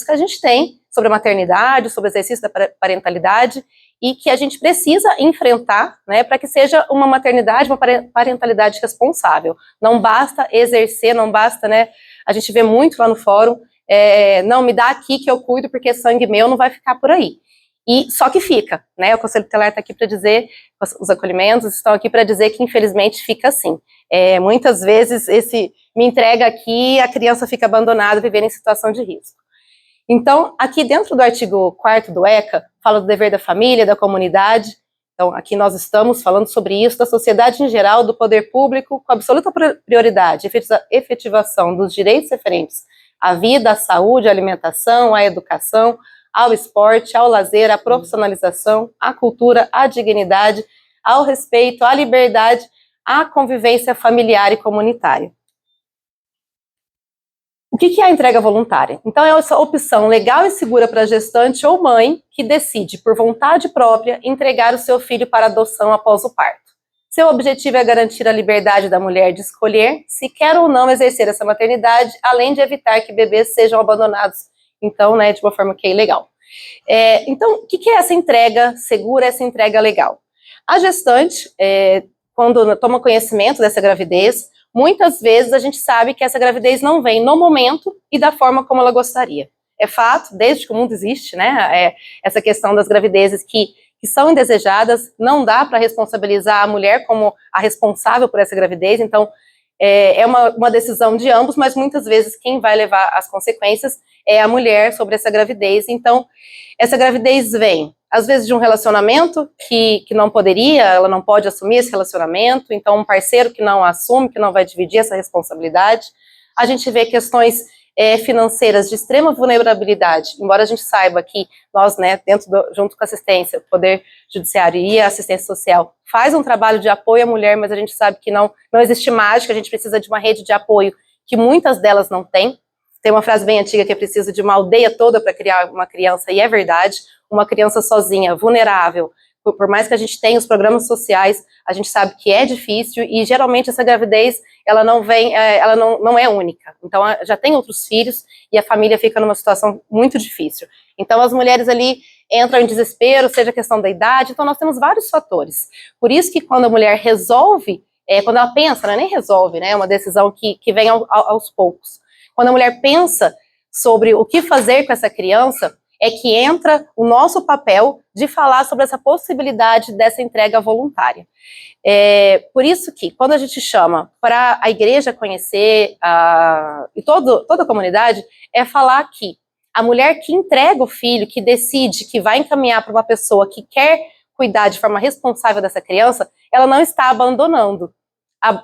que a gente tem sobre a maternidade, sobre o exercício da parentalidade, e que a gente precisa enfrentar, né, para que seja uma maternidade, uma parentalidade responsável. Não basta exercer, não basta, né, a gente vê muito lá no fórum, não, me dá aqui que eu cuido, porque sangue meu não vai ficar por aí. E só que fica, né, o Conselho Tutelar está aqui para dizer, os acolhimentos estão aqui para dizer que infelizmente fica assim. Muitas vezes me entrega aqui, a criança fica abandonada, vivendo em situação de risco. Então, aqui dentro do artigo 4º do ECA, fala do dever da família, da comunidade. Então, aqui nós estamos falando sobre isso, da sociedade em geral, do poder público, com absoluta prioridade, efetivação dos direitos referentes à vida, à saúde, à alimentação, à educação, ao esporte, ao lazer, à profissionalização, à cultura, à dignidade, ao respeito, à liberdade, à convivência familiar e comunitária. O que é a entrega voluntária? Então, é essa opção legal e segura para a gestante ou mãe que decide, por vontade própria, entregar o seu filho para adoção após o parto. Seu objetivo é garantir a liberdade da mulher de escolher se quer ou não exercer essa maternidade, além de evitar que bebês sejam abandonados, então, né, de uma forma que é ilegal. Então, o que é essa entrega segura, essa entrega legal? A gestante, quando toma conhecimento dessa gravidez, muitas vezes a gente sabe que essa gravidez não vem no momento e da forma como ela gostaria. É fato, desde que o mundo existe, né, essa questão das gravidezes que são indesejadas, não dá para responsabilizar a mulher como a responsável por essa gravidez, então é uma decisão de ambos, mas muitas vezes quem vai levar as consequências é a mulher sobre essa gravidez. Então, essa gravidez vem, às vezes, de um relacionamento que não poderia, ela não pode assumir esse relacionamento, então um parceiro que não assume, que não vai dividir essa responsabilidade. A gente vê questões financeiras de extrema vulnerabilidade, embora a gente saiba que nós, né, junto com a assistência, o Poder Judiciário e a assistência social, faz um trabalho de apoio à mulher, mas a gente sabe que não existe mágica, a gente precisa de uma rede de apoio que muitas delas não têm. Tem uma frase bem antiga que é preciso de uma aldeia toda para criar uma criança, e é verdade, uma criança sozinha, vulnerável, por mais que a gente tenha os programas sociais, a gente sabe que é difícil, e geralmente essa gravidez, ela não é única. Então, já tem outros filhos, e a família fica numa situação muito difícil. Então, as mulheres ali entram em desespero, seja a questão da idade, então nós temos vários fatores. Por isso que quando a mulher resolve, quando ela pensa, ela nem resolve, né, é uma decisão que vem aos poucos. Quando a mulher pensa sobre o que fazer com essa criança, é que entra o nosso papel de falar sobre essa possibilidade dessa entrega voluntária. Por isso que, quando a gente chama para a igreja conhecer, e toda a comunidade, é falar que a mulher que entrega o filho, que decide, que vai encaminhar para uma pessoa que quer cuidar de forma responsável dessa criança, ela não está abandonando.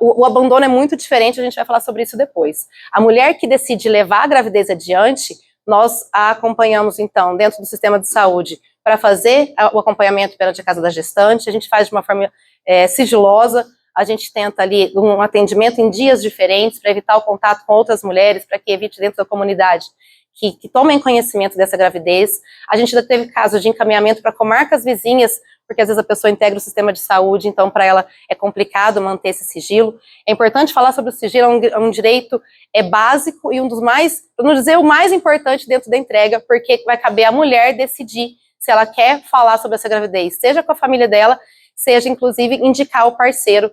O abandono é muito diferente, a gente vai falar sobre isso depois. A mulher que decide levar a gravidez adiante, nós a acompanhamos, então, dentro do sistema de saúde, para fazer o acompanhamento perante a casa da gestante. A gente faz de uma forma sigilosa, a gente tenta ali um atendimento em dias diferentes, para evitar o contato com outras mulheres, para que evite dentro da comunidade que tomem conhecimento dessa gravidez. A gente já teve casos de encaminhamento para comarcas vizinhas, porque às vezes a pessoa integra o sistema de saúde, então para ela é complicado manter esse sigilo. É importante falar sobre o sigilo, é um direito básico e um dos mais, para não dizer o mais importante dentro da entrega, porque vai caber à mulher decidir se ela quer falar sobre essa gravidez, seja com a família dela, seja inclusive indicar o parceiro,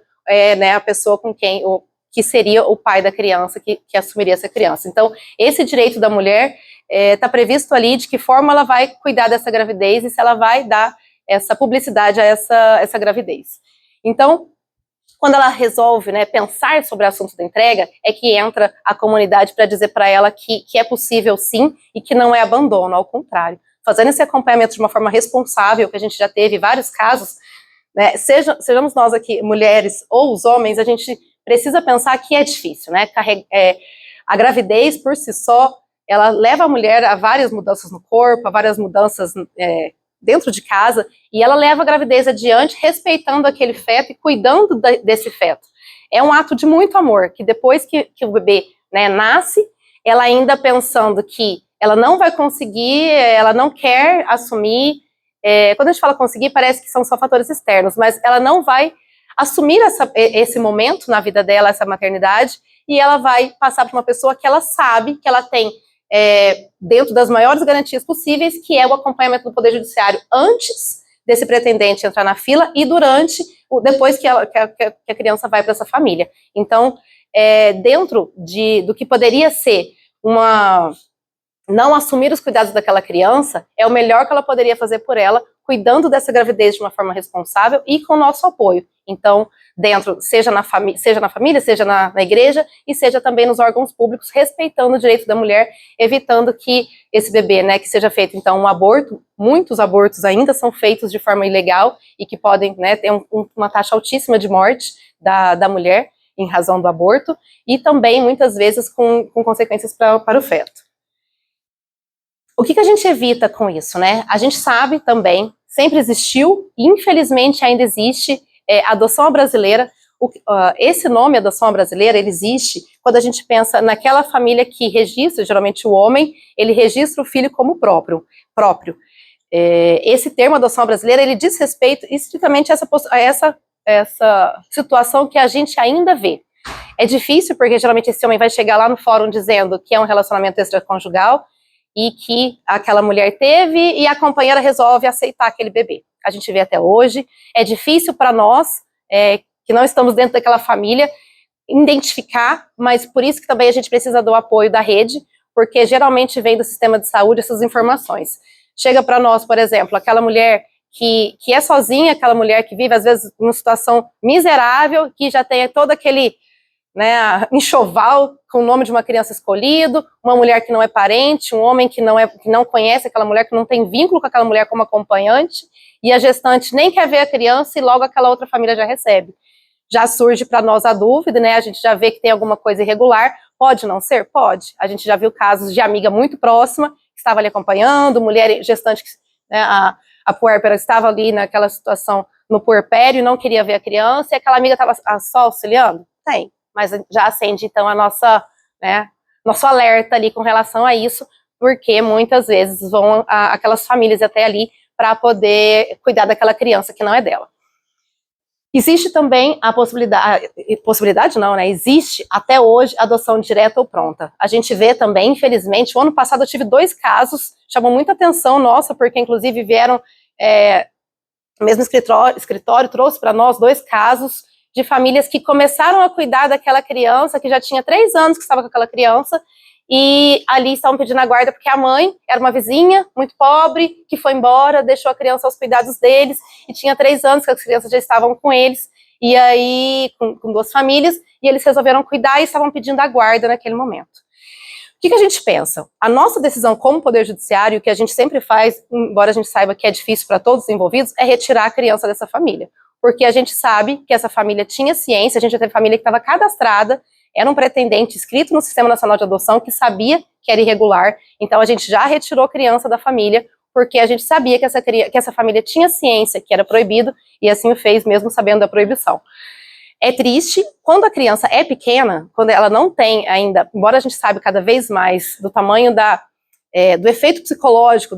né, a pessoa com quem, que seria o pai da criança, que assumiria essa criança. Então, esse direito da mulher está previsto ali de que forma ela vai cuidar dessa gravidez e se ela vai dar essa publicidade a essa gravidez. Então, quando ela resolve, né, pensar sobre o assunto da entrega, é que entra a comunidade para dizer para ela que é possível sim e que não é abandono, ao contrário. Fazendo esse acompanhamento de uma forma responsável, que a gente já teve vários casos, né, sejamos nós aqui, mulheres ou os homens, a gente precisa pensar que é difícil, né? A gravidez, por si só, ela leva a mulher a várias mudanças no corpo, a várias mudanças dentro de casa, e ela leva a gravidez adiante, respeitando aquele feto e cuidando desse feto. É um ato de muito amor, que depois que o bebê, né, nasce, ela ainda pensando que ela não vai conseguir, ela não quer assumir, quando a gente fala conseguir, parece que são só fatores externos, mas ela não vai assumir esse momento na vida dela, essa maternidade, e ela vai passar para uma pessoa que ela sabe que ela tem dentro das maiores garantias possíveis, que é o acompanhamento do Poder Judiciário antes desse pretendente entrar na fila e depois que a criança vai para essa família. Então, dentro do que poderia ser não assumir os cuidados daquela criança, é o melhor que ela poderia fazer por ela, cuidando dessa gravidez de uma forma responsável e com o nosso apoio. Então, seja na família, seja na igreja, e seja também nos órgãos públicos, respeitando o direito da mulher, evitando que esse bebê, né, que seja feito, então, um aborto. Muitos abortos ainda são feitos de forma ilegal e que podem, né, ter uma taxa altíssima de morte da mulher em razão do aborto, e também, muitas vezes, com consequências para o feto. O que a gente evita com isso, né? A gente sabe também, sempre existiu, e infelizmente ainda existe, a adoção brasileira. Esse nome, adoção brasileira, ele existe quando a gente pensa naquela família que registra, geralmente o homem, ele registra o filho como próprio. Esse termo, adoção brasileira, ele diz respeito estritamente a essa situação que a gente ainda vê. É difícil, porque geralmente esse homem vai chegar lá no fórum dizendo que é um relacionamento extraconjugal, e que aquela mulher teve, e a companheira resolve aceitar aquele bebê. A gente vê até hoje. É difícil para nós, que não estamos dentro daquela família, identificar, mas por isso que também a gente precisa do apoio da rede, porque geralmente vem do sistema de saúde essas informações. Chega para nós, por exemplo, aquela mulher que é sozinha, aquela mulher que vive, às vezes, numa situação miserável, que já tem todo aquele, né, enxoval com o nome de uma criança escolhido, uma mulher que não é parente, um homem que não conhece aquela mulher, que não tem vínculo com aquela mulher como acompanhante, e a gestante nem quer ver a criança e logo aquela outra família já recebe. Já surge para nós a dúvida, né? A gente já vê que tem alguma coisa irregular. Pode não ser? Pode. A gente já viu casos de amiga muito próxima que estava ali acompanhando, mulher gestante, né, a puérpera estava ali naquela situação no puerpério e não queria ver a criança, e aquela amiga estava só auxiliando? Tem. Mas já acende, então, nosso alerta ali com relação a isso, porque muitas vezes vão aquelas famílias até ali para poder cuidar daquela criança que não é dela. Existe também a possibilidade não, né? Existe até hoje adoção direta ou pronta. A gente vê também, infelizmente, o ano passado eu tive 2 casos, chamou muita atenção nossa, porque inclusive vieram, o mesmo escritório trouxe para nós 2 casos de famílias que começaram a cuidar daquela criança, que já tinha 3 anos que estava com aquela criança, e ali estavam pedindo a guarda porque a mãe era uma vizinha muito pobre, que foi embora, deixou a criança aos cuidados deles, e tinha 3 anos que as crianças já estavam com eles, e aí com 2 famílias, e eles resolveram cuidar e estavam pedindo a guarda naquele momento. O que a gente pensa? A nossa decisão como Poder Judiciário, o que a gente sempre faz, embora a gente saiba que é difícil para todos os envolvidos, é retirar a criança dessa família. Porque a gente sabe que essa família tinha ciência, a gente já teve família que estava cadastrada, era um pretendente inscrito no Sistema Nacional de Adoção que sabia que era irregular, então a gente já retirou a criança da família, porque a gente sabia que essa família tinha ciência que era proibido, e assim o fez mesmo sabendo da proibição. É triste, quando a criança é pequena, quando ela não tem ainda, embora a gente saiba cada vez mais do tamanho do efeito psicológico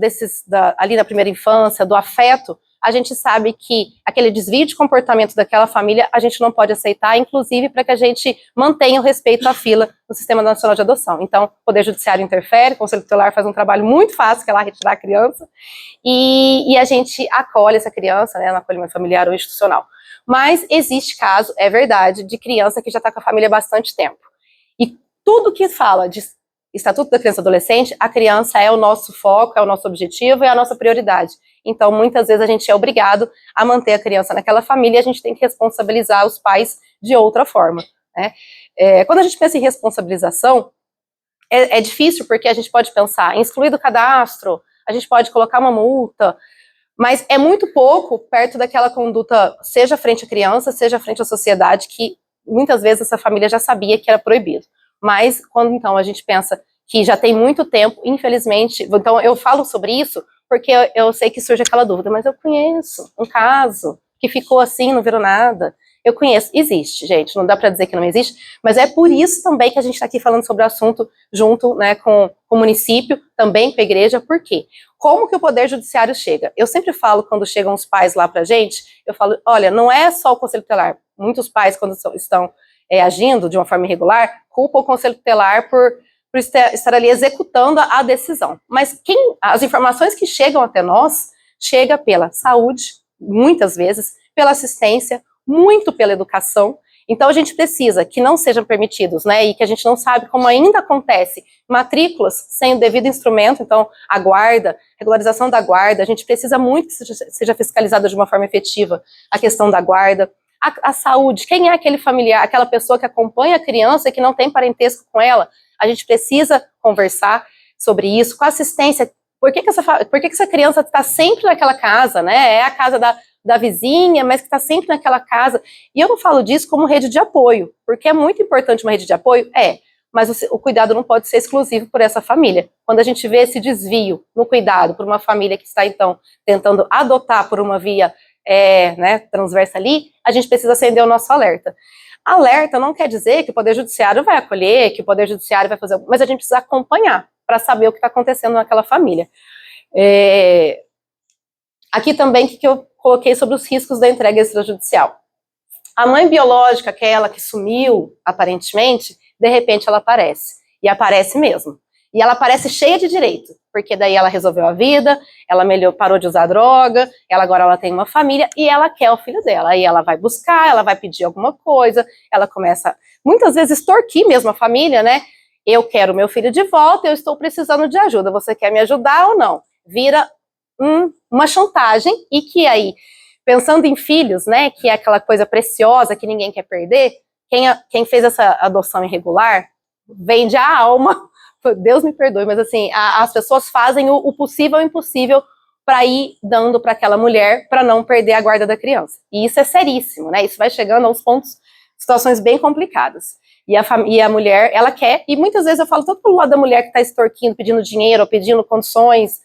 ali na primeira infância, do afeto, a gente sabe que aquele desvio de comportamento daquela família a gente não pode aceitar, inclusive para que a gente mantenha o respeito à fila no Sistema Nacional de Adoção. Então, o Poder Judiciário interfere, o Conselho Tutelar faz um trabalho muito fácil, que é lá retirar a criança, e a gente acolhe essa criança, né, no acolhimento familiar ou institucional. Mas existe caso, é verdade, de criança que já está com a família há bastante tempo. E tudo que fala de Estatuto da Criança e Adolescente, a criança é o nosso foco, é o nosso objetivo, é a nossa prioridade. Então, muitas vezes a gente é obrigado a manter a criança naquela família e a gente tem que responsabilizar os pais de outra forma, né? Quando a gente pensa em responsabilização, é difícil porque a gente pode pensar em excluir do cadastro, a gente pode colocar uma multa, mas é muito pouco perto daquela conduta, seja frente à criança, seja frente à sociedade, que muitas vezes essa família já sabia que era proibido. Mas quando então a gente pensa que já tem muito tempo, infelizmente, então eu falo sobre isso porque eu sei que surge aquela dúvida, mas eu conheço um caso que ficou assim, não virou nada. Eu conheço, existe, gente, não dá para dizer que não existe, mas é por isso também que a gente está aqui falando sobre o assunto junto, né, com o município, também com a igreja. Por quê? Como que o Poder Judiciário chega? Eu sempre falo, quando chegam os pais lá pra gente, eu falo, olha, não é só o Conselho Tutelar. Muitos pais, quando estão agindo de uma forma irregular, culpam o Conselho Tutelar por por estar ali executando a decisão. Mas as informações que chegam até nós, chega pela saúde, muitas vezes, pela assistência, muito pela educação. Então a gente precisa que não sejam permitidos, né, e que a gente não sabe como ainda acontece, matrículas sem o devido instrumento, então a guarda, regularização da guarda, a gente precisa muito que seja fiscalizada de uma forma efetiva a questão da guarda. A saúde, quem é aquele familiar, aquela pessoa que acompanha a criança e que não tem parentesco com ela? A gente precisa conversar sobre isso, com a assistência. Por que essa criança está sempre naquela casa, né? É a casa da vizinha, mas que está sempre naquela casa. E eu não falo disso como rede de apoio, porque é muito importante uma rede de apoio, mas o cuidado não pode ser exclusivo por essa família. Quando a gente vê esse desvio no cuidado por uma família que está, então, tentando adotar por uma via transversa ali, a gente precisa acender o nosso alerta. Alerta não quer dizer que o Poder Judiciário vai acolher, que o Poder Judiciário vai fazer, mas a gente precisa acompanhar para saber o que está acontecendo naquela família. Aqui também o que eu coloquei sobre os riscos da entrega extrajudicial. A mãe biológica, aquela que sumiu, aparentemente, de repente ela aparece, e aparece mesmo. E ela aparece cheia de direito, porque daí ela resolveu a vida, ela parou de usar droga, agora ela tem uma família e ela quer o filho dela. Aí ela vai buscar, ela vai pedir alguma coisa, ela começa, muitas vezes, extorquir mesmo a família, né? Eu quero meu filho de volta, eu estou precisando de ajuda, você quer me ajudar ou não? Vira uma chantagem e que aí, pensando em filhos, né, que é aquela coisa preciosa que ninguém quer perder, quem fez essa adoção irregular vende a alma. Deus me perdoe, mas assim, as pessoas fazem o possível e o impossível para ir dando para aquela mulher para não perder a guarda da criança. E isso é seríssimo, né? Isso vai chegando aos pontos, situações bem complicadas. E a mulher, ela quer, e muitas vezes eu falo tanto pro lado da mulher que está extorquindo, pedindo dinheiro, ou pedindo condições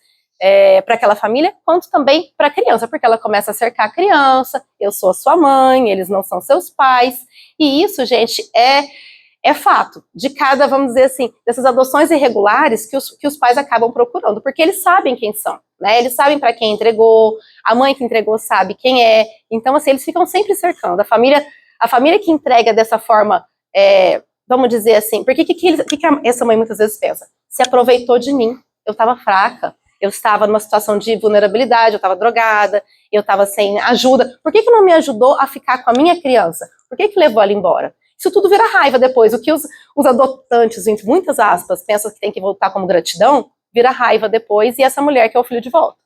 para aquela família, quanto também para a criança, porque ela começa a cercar a criança, eu sou a sua mãe, eles não são seus pais, e isso, gente, é fato de cada, vamos dizer assim, dessas adoções irregulares que os pais acabam procurando, porque eles sabem quem são, né? Eles sabem para quem entregou, a mãe que entregou sabe quem é, então assim, eles ficam sempre cercando. A família que entrega dessa forma, vamos dizer assim, porque que essa mãe muitas vezes pensa? Se aproveitou de mim, eu estava fraca, eu estava numa situação de vulnerabilidade, eu estava drogada, eu estava sem ajuda, por que não me ajudou a ficar com a minha criança? Por que levou ela embora? Isso tudo vira raiva depois. O que os adotantes, entre muitas aspas, pensam que tem que voltar como gratidão, vira raiva depois, e essa mulher quer o filho de volta.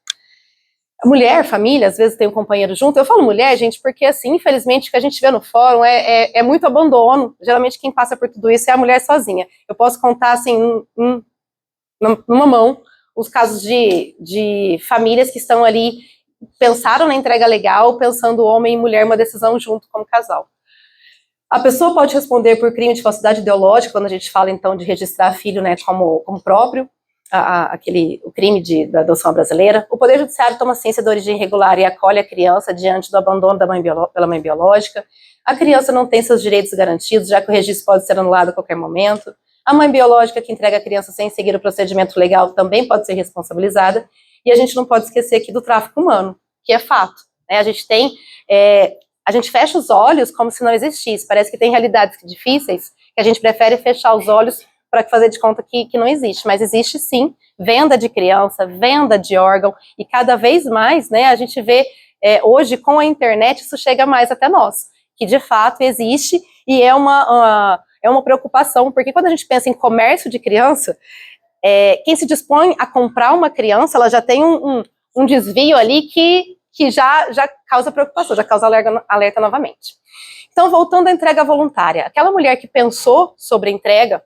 A mulher, família, às vezes tem um companheiro junto. Eu falo mulher, gente, porque assim, infelizmente, o que a gente vê no fórum é muito abandono. Geralmente quem passa por tudo isso é a mulher sozinha. Eu posso contar, assim, numa mão, os casos de famílias que estão ali, pensaram na entrega legal, pensando homem e mulher uma decisão junto como casal. A pessoa pode responder por crime de falsidade ideológica, quando a gente fala, então, de registrar filho, né, como próprio, o crime da adoção brasileira. O Poder Judiciário toma ciência da origem irregular e acolhe a criança diante do abandono pela mãe biológica. A criança não tem seus direitos garantidos, já que o registro pode ser anulado a qualquer momento. A mãe biológica que entrega a criança sem seguir o procedimento legal também pode ser responsabilizada. E a gente não pode esquecer aqui do tráfico humano, que é fato, né? A gente fecha os olhos como se não existisse. Parece que tem realidades difíceis que a gente prefere fechar os olhos para fazer de conta que não existe. Mas existe sim venda de criança, venda de órgão, e cada vez mais, né, a gente vê hoje com a internet isso chega mais até nós, que de fato existe e é uma preocupação, porque quando a gente pensa em comércio de criança, quem se dispõe a comprar uma criança, ela já tem um desvio ali que já causa preocupação, já causa alerta novamente. Então, voltando à entrega voluntária, aquela mulher que pensou sobre a entrega,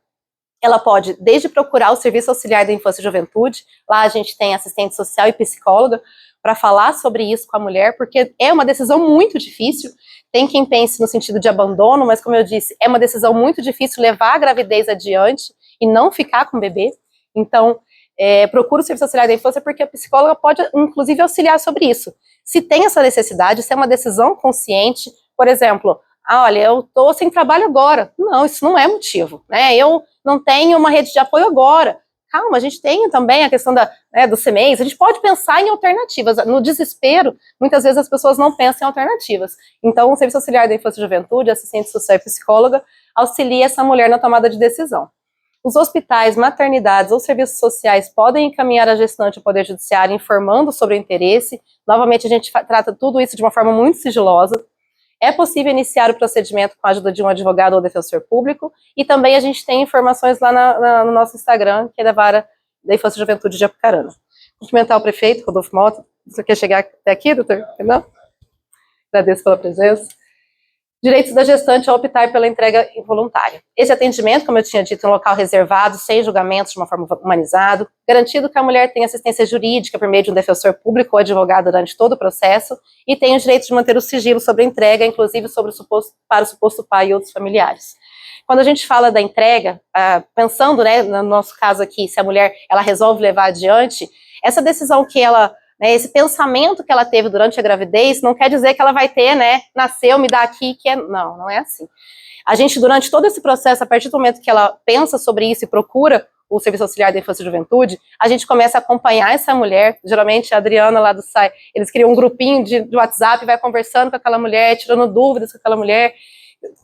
ela pode, desde procurar o Serviço Auxiliar da Infância e Juventude, lá a gente tem assistente social e psicóloga, para falar sobre isso com a mulher, porque é uma decisão muito difícil. Tem quem pense no sentido de abandono, mas como eu disse, é uma decisão muito difícil levar a gravidez adiante e não ficar com o bebê. Então, procura o Serviço Auxiliar da Infância, porque a psicóloga pode, inclusive, auxiliar sobre isso. Se tem essa necessidade, se é uma decisão consciente, por exemplo, olha, eu estou sem trabalho agora. Não, isso não é motivo, né? Eu não tenho uma rede de apoio agora. Calma, a gente tem também a questão do CMEs, a gente pode pensar em alternativas. No desespero, muitas vezes as pessoas não pensam em alternativas. Então, o Serviço Auxiliar da Infância e Juventude, assistente social e psicóloga, auxilia essa mulher na tomada de decisão. Os hospitais, maternidades ou serviços sociais podem encaminhar a gestante ao Poder Judiciário informando sobre o interesse. Novamente, a gente trata tudo isso de uma forma muito sigilosa. É possível iniciar o procedimento com a ajuda de um advogado ou defensor público. E também a gente tem informações lá no nosso Instagram, que é da Vara da Infância e Juventude de Apucarana. Cumprimentar o prefeito, Rodolfo Mota. Você quer chegar até aqui, doutor? Não? Agradeço pela presença. Direitos da gestante a optar pela entrega involuntária. Esse atendimento, como eu tinha dito, em um local reservado, sem julgamentos, de uma forma humanizada, garantido que a mulher tenha assistência jurídica por meio de um defensor público ou advogado durante todo o processo e tem o direito de manter o sigilo sobre a entrega, inclusive para o suposto pai e outros familiares. Quando a gente fala da entrega, pensando, né, no nosso caso aqui, se a mulher ela resolve levar adiante, essa decisão que ela, né, esse pensamento que ela teve durante a gravidez, não quer dizer que ela vai ter, né, nasceu, me dá aqui, que é, não é assim. A gente, durante todo esse processo, a partir do momento que ela pensa sobre isso e procura o Serviço Auxiliar da Infância e Juventude, a gente começa a acompanhar essa mulher, geralmente a Adriana lá do SAI, eles criam um grupinho de WhatsApp, vai conversando com aquela mulher, tirando dúvidas com aquela mulher,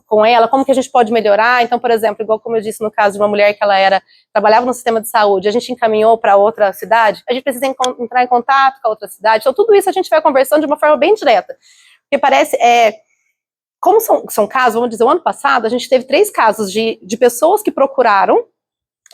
com ela, como que a gente pode melhorar. Então, por exemplo, igual como eu disse no caso de uma mulher que ela trabalhava no sistema de saúde, a gente encaminhou para outra cidade, a gente precisa entrar em contato com a outra cidade. Então, tudo isso a gente vai conversando de uma forma bem direta. Porque parece, como são casos, vamos dizer, o ano passado, a gente teve 3 casos de pessoas que procuraram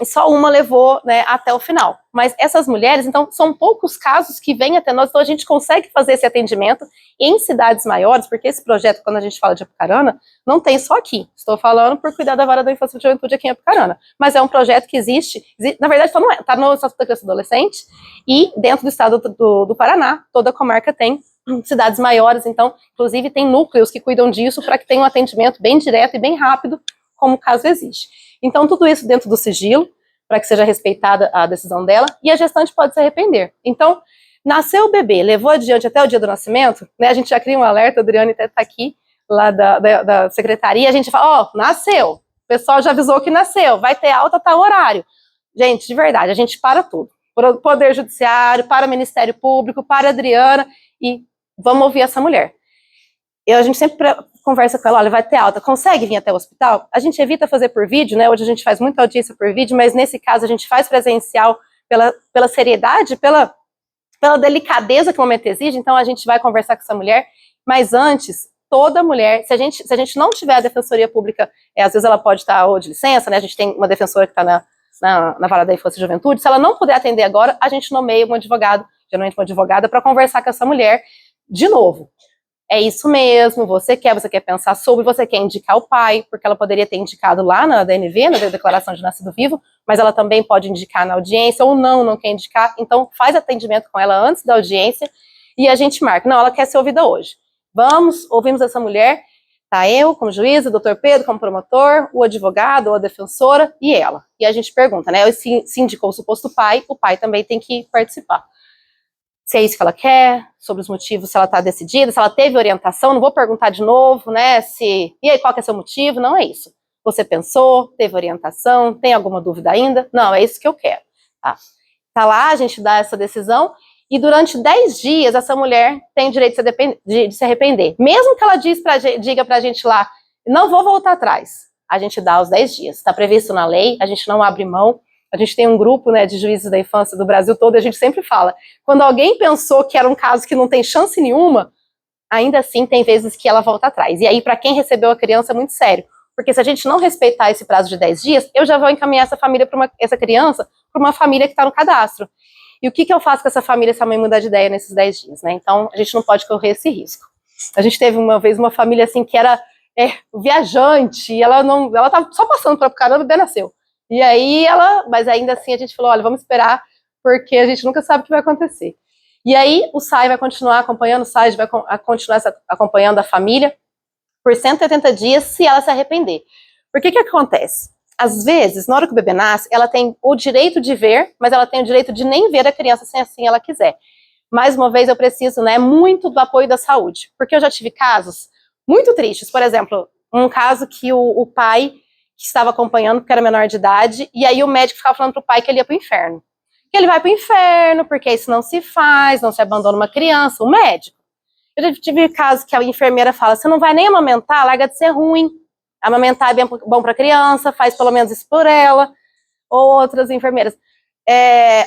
e só uma levou, né, até o final. Mas essas mulheres, então, são poucos casos que vêm até nós, então a gente consegue fazer esse atendimento em cidades maiores, porque esse projeto, quando a gente fala de Apucarana, não tem só aqui. Estou falando por cuidar da Vara da Infância e Juventude aqui em Apucarana. Mas é um projeto que existe na verdade, está no Estatuto da Criança e Adolescente, e dentro do estado do Paraná, toda a comarca tem cidades maiores, então, inclusive, tem núcleos que cuidam disso para que tenha um atendimento bem direto e bem rápido, como o caso exige. Então, tudo isso dentro do sigilo, para que seja respeitada a decisão dela, e a gestante pode se arrepender. Então, nasceu o bebê, levou adiante até o dia do nascimento, né, a gente já cria um alerta, a Adriane até está aqui, lá da secretaria, a gente fala, nasceu, o pessoal já avisou que nasceu, vai ter alta, tá o horário. Gente, de verdade, a gente para tudo. Para o Poder Judiciário, para o Ministério Público, para a Adriana, e vamos ouvir essa mulher. A gente sempre conversa com ela, olha, vai ter alta, consegue vir até o hospital? A gente evita fazer por vídeo, né, hoje a gente faz muita audiência por vídeo, mas nesse caso a gente faz presencial pela seriedade, pela delicadeza que o momento exige, então a gente vai conversar com essa mulher, mas antes, toda mulher, se a gente não tiver a Defensoria Pública, às vezes ela pode estar ou de licença, né, a gente tem uma defensora que está na Vara da Infância e Juventude, se ela não puder atender agora, a gente nomeia um advogado, geralmente uma advogada, para conversar com essa mulher de novo. É isso mesmo, você quer pensar sobre, você quer indicar o pai, porque ela poderia ter indicado lá na DNV, na Declaração de Nascido Vivo, mas ela também pode indicar na audiência, ou não quer indicar, então faz atendimento com ela antes da audiência, e a gente marca, não, ela quer ser ouvida hoje. Ouvimos essa mulher, tá eu como juíza, o doutor Pedro como promotor, o advogado ou a defensora, e ela. E a gente pergunta, né, se indicou o suposto pai, o pai também tem que participar. Se é isso que ela quer, sobre os motivos, se ela está decidida, se ela teve orientação, não vou perguntar de novo, né, e aí, qual que é seu motivo? Não é isso. Você pensou, teve orientação, tem alguma dúvida ainda? Não, é isso que eu quero. Tá lá, a gente dá essa decisão, e durante 10 dias, essa mulher tem o direito de se arrepender. Mesmo que ela diga pra gente lá, não vou voltar atrás, a gente dá os 10 dias. Está previsto na lei, a gente não abre mão. A gente tem um grupo, né, de juízes da infância do Brasil todo, e a gente sempre fala, quando alguém pensou que era um caso que não tem chance nenhuma, ainda assim tem vezes que ela volta atrás. E aí, para quem recebeu a criança, é muito sério. Porque se a gente não respeitar esse prazo de 10 dias, eu já vou encaminhar essa criança para uma família que está no cadastro. E o que eu faço com essa família se a mãe mudar de ideia nesses 10 dias, né? Então, a gente não pode correr esse risco. A gente teve uma vez uma família assim que era viajante, e ela estava só passando para o caramba e o bebê nasceu. E aí mas ainda assim a gente falou, olha, vamos esperar, porque a gente nunca sabe o que vai acontecer. E aí o SAI vai continuar acompanhando, o SAI vai continuar acompanhando a família por 180 dias se ela se arrepender. Por que acontece? Às vezes, na hora que o bebê nasce, ela tem o direito de ver, mas ela tem o direito de nem ver a criança se assim ela quiser. Mais uma vez, eu preciso, né, muito do apoio da saúde, porque eu já tive casos muito tristes. Por exemplo, um caso que o pai que estava acompanhando, porque era menor de idade, e aí o médico ficava falando pro pai que ele ia pro inferno. Que ele vai pro inferno, porque isso não se faz, não se abandona uma criança, o médico. Eu já tive casos que a enfermeira fala, você não vai nem amamentar, larga de ser ruim. Amamentar é bom pra criança, faz pelo menos isso por ela. ou outras enfermeiras.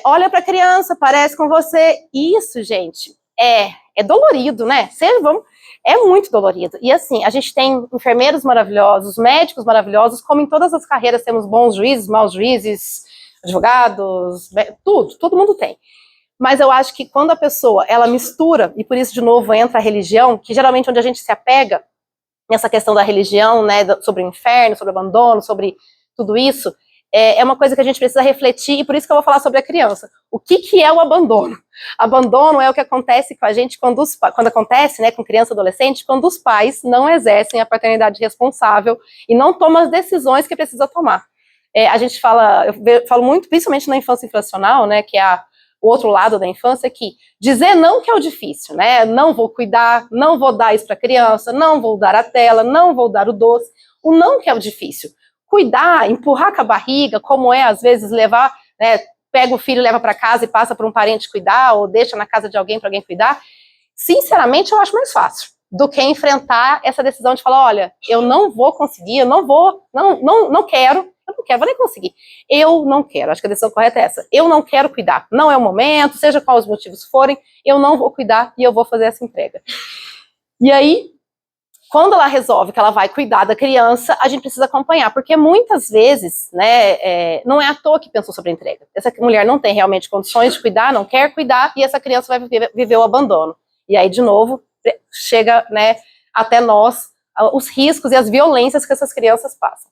Olha para a criança, parece com você. Isso, gente, é dolorido, né? É muito dolorido. E assim, a gente tem enfermeiros maravilhosos, médicos maravilhosos, como em todas as carreiras temos bons juízes, maus juízes, advogados, todo mundo tem. Mas eu acho que quando a pessoa, ela mistura, e por isso de novo entra a religião, que geralmente onde a gente se apega, nessa questão da religião, né, sobre o inferno, sobre o abandono, sobre tudo isso, é uma coisa que a gente precisa refletir, e por isso que eu vou falar sobre a criança. O que é o abandono? Abandono é o que acontece com a gente quando acontece, né, com criança e adolescente, quando os pais não exercem a paternidade responsável e não tomam as decisões que precisa tomar. A gente eu falo muito, principalmente na infância infracional, né, que é o outro lado da infância, que dizer não que é o difícil, né? Não vou cuidar, não vou dar isso para a criança, não vou dar a tela, não vou dar o doce. O não que é o difícil. Cuidar, empurrar com a barriga, como às vezes levar, né? Pega o filho, leva para casa e passa para um parente cuidar, ou deixa na casa de alguém para alguém cuidar. Sinceramente, eu acho mais fácil do que enfrentar essa decisão de falar, olha, eu não vou conseguir, eu não quero, vou nem conseguir. Eu não quero, acho que a decisão correta é essa. Eu não quero cuidar, não é o momento, seja quais os motivos forem, eu não vou cuidar e eu vou fazer essa entrega. E aí, quando ela resolve que ela vai cuidar da criança, a gente precisa acompanhar, porque muitas vezes, né, não é à toa que pensou sobre a entrega. Essa mulher não tem realmente condições de cuidar, não quer cuidar, e essa criança vai viver o abandono. E aí, de novo, chega, né, até nós, os riscos e as violências que essas crianças passam.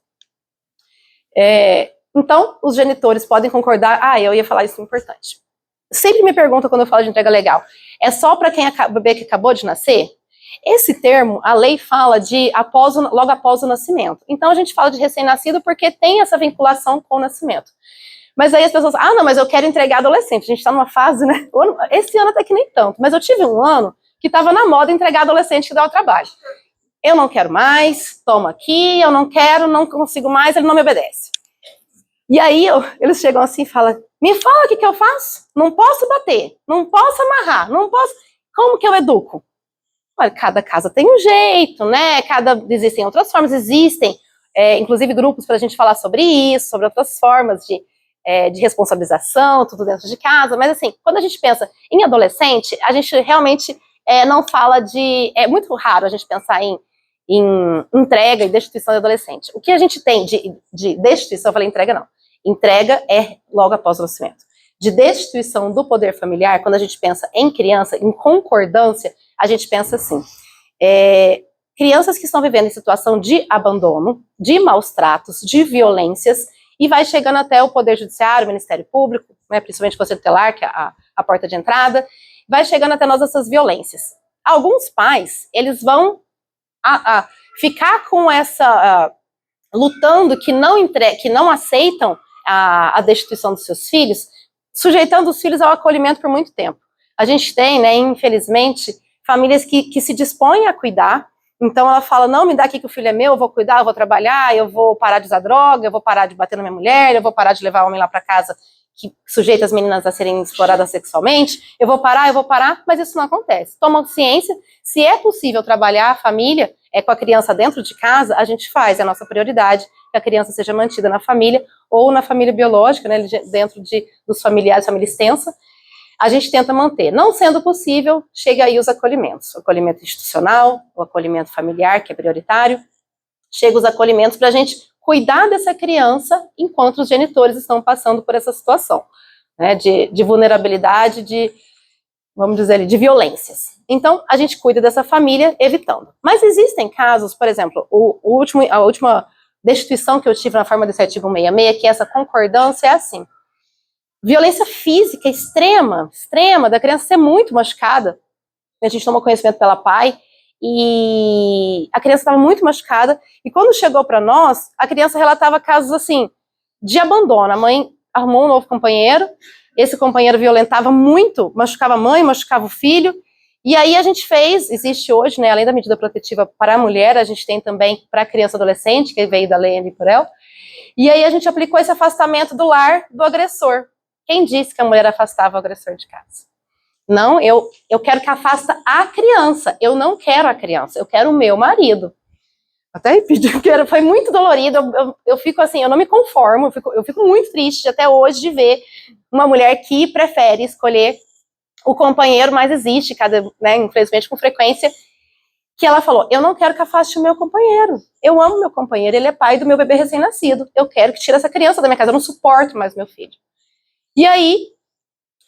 Então, os genitores podem concordar. Eu ia falar isso importante. Sempre me perguntam quando eu falo de entrega legal, é só para quem bebê que acabou de nascer? Esse termo, a lei fala de logo após o nascimento. Então, a gente fala de recém-nascido porque tem essa vinculação com o nascimento. Mas aí as pessoas, não, mas eu quero entregar adolescente. A gente está numa fase, né? Esse ano até que nem tanto, mas eu tive um ano que estava na moda entregar adolescente que dá o trabalho. Eu não quero mais, toma aqui, eu não quero, não consigo mais, ele não me obedece. E aí eles chegam assim e falam, me fala o que eu faço? Não posso bater, não posso amarrar, não posso... Como que eu educo? Olha, cada casa tem um jeito, né? Existem outras formas, inclusive grupos para a gente falar sobre isso, sobre outras formas de responsabilização, tudo dentro de casa, mas assim, quando a gente pensa em adolescente, a gente realmente não fala é muito raro a gente pensar em entrega e destituição de adolescente. O que a gente tem de destituição, eu falei entrega não, entrega é logo após o nascimento. De destituição do poder familiar, quando a gente pensa em criança, em concordância, a gente pensa assim, crianças que estão vivendo em situação de abandono, de maus tratos, de violências, e vai chegando até o Poder Judiciário, o Ministério Público, né, principalmente o Conselho Tutelar, que é a porta de entrada, vai chegando até nós essas violências. Alguns pais, eles vão ficar com lutando, que não aceitam a destituição dos seus filhos, sujeitando os filhos ao acolhimento por muito tempo. A gente tem, né, infelizmente, famílias que se dispõem a cuidar, então ela fala, não, me dá aqui que o filho é meu, eu vou cuidar, eu vou trabalhar, eu vou parar de usar droga, eu vou parar de bater na minha mulher, eu vou parar de levar o homem lá para casa que sujeita as meninas a serem exploradas sexualmente, eu vou parar, mas isso não acontece. Toma ciência, se é possível trabalhar a família com a criança dentro de casa, a gente faz, é a nossa prioridade, que a criança seja mantida na família, ou na família biológica, né, dentro dos familiares, família extensa, a gente tenta manter. Não sendo possível, chega aí os acolhimentos, o acolhimento institucional, o acolhimento familiar, que é prioritário, chega os acolhimentos para a gente cuidar dessa criança enquanto os genitores estão passando por essa situação, né, de vulnerabilidade, vamos dizer ali, de violências. Então, a gente cuida dessa família evitando. Mas existem casos, por exemplo, a última destituição que eu tive na forma desse artigo 166, que essa concordância é assim, violência física extrema, da criança ser muito machucada, a gente tomou conhecimento pela PAI, e a criança estava muito machucada, e quando chegou para nós, a criança relatava casos assim, de abandono, a mãe arrumou um novo companheiro, esse companheiro violentava muito, machucava a mãe, machucava o filho, e aí a gente existe hoje, né, além da medida protetiva para a mulher, a gente tem também para a criança e adolescente, que veio da lei Anipurel, e aí a gente aplicou esse afastamento do lar do agressor. Quem disse que a mulher afastava o agressor de casa? Não, eu quero que afasta a criança, eu não quero a criança, eu quero o meu marido. até arrepio, porque foi muito dolorido, eu fico assim, eu não me conformo, eu fico muito triste até hoje de ver uma mulher que prefere escolher o companheiro, mas existe, né, infelizmente com frequência, que ela falou, eu não quero que afaste o meu companheiro, eu amo meu companheiro, ele é pai do meu bebê recém-nascido, eu quero que tire essa criança da minha casa, eu não suporto mais meu filho. E aí,